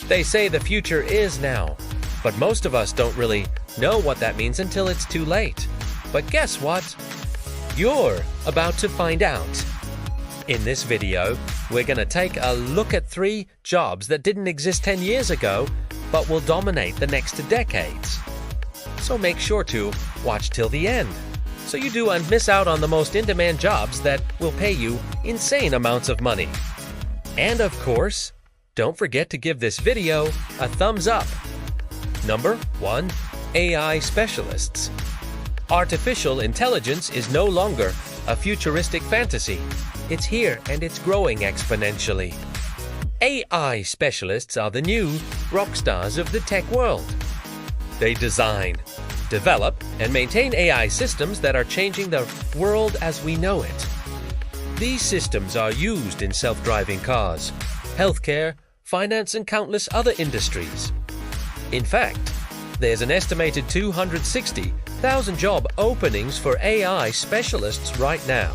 They say the future is now, but most of us don't really know what that means until it's too late. But guess what? You're about to find out. In this video, we're going to take a look at 3 jobs that didn't exist 10 years ago, but will dominate the next decades. So make sure to watch till the end, so you don't miss out on the most in-demand jobs that will pay you insane amounts of money. And of course, don't forget to give this video a thumbs up. Number 1. AI specialists. Artificial intelligence is no longer a futuristic fantasy. It's here and it's growing exponentially. AI specialists are the new rock stars of the tech world. They design, develop, and maintain AI systems that are changing the world as we know it. These systems are used in self-driving cars, healthcare, finance, and countless other industries. In fact, there's an estimated 260,000 job openings for AI specialists right now.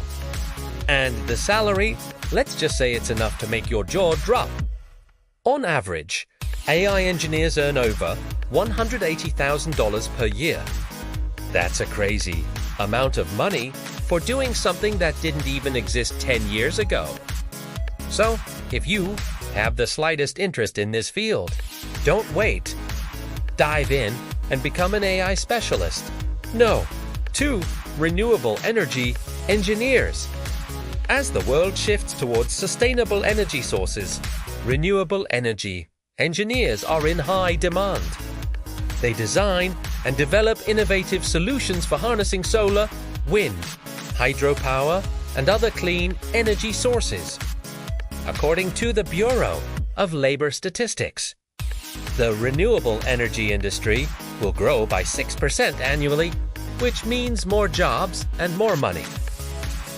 And the salary, let's just say it's enough to make your jaw drop. On average, AI engineers earn over $180,000 per year. That's a crazy amount of money for doing something that didn't even exist 10 years ago. So, if you have the slightest interest in this field, don't wait. Dive in and become an AI specialist. No, 2 renewable energy engineers. As the world shifts towards sustainable energy sources, renewable energy engineers are in high demand. They design and develop innovative solutions for harnessing solar, wind, hydropower, and other clean energy sources. According to the Bureau of Labor Statistics, the renewable energy industry will grow by 6% annually, which means more jobs and more money.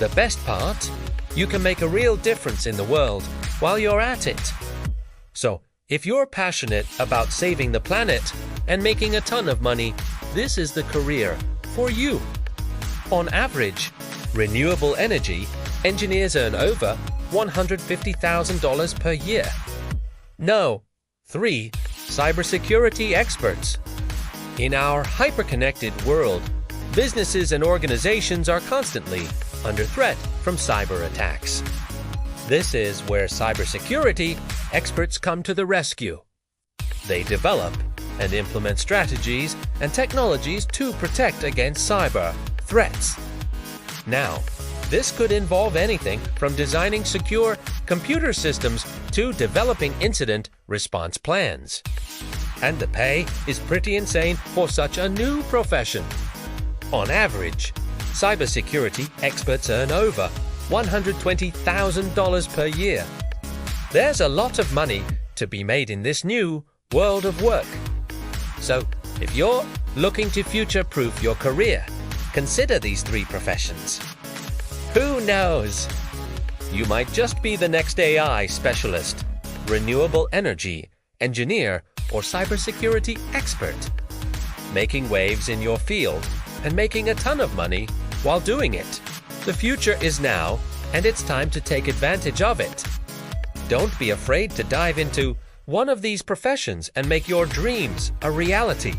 The best part? You can make a real difference in the world while you're at it. So, if you're passionate about saving the planet and making a ton of money, this is the career for you. On average, renewable energy engineers earn over $150,000 per year. No, 3 cybersecurity experts. In our hyper-connected world, businesses and organizations are constantly under threat from cyber attacks. This is where cybersecurity experts come to the rescue. They develop and implement strategies and technologies to protect against cyber threats. Now, this could involve anything from designing secure computer systems to developing incident response plans. And the pay is pretty insane for such a new profession. On average, cybersecurity experts earn over $120,000 per year. There's a lot of money to be made in this new world of work. So, if you're looking to future-proof your career, consider these 3 professions. Who knows? You might just be the next AI specialist, renewable energy engineer, or cybersecurity expert, making waves in your field and making a ton of money while doing it. The future is now, and it's time to take advantage of it. Don't be afraid to dive into one of these professions and make your dreams a reality.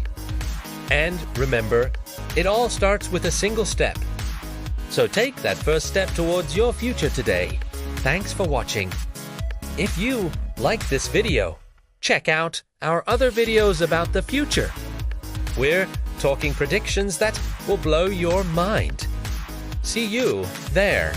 And remember, it all starts with a single step. So take that first step towards your future today. Thanks for watching. If you like this video, check out our other videos about the future. We're talking predictions that will blow your mind. See you there.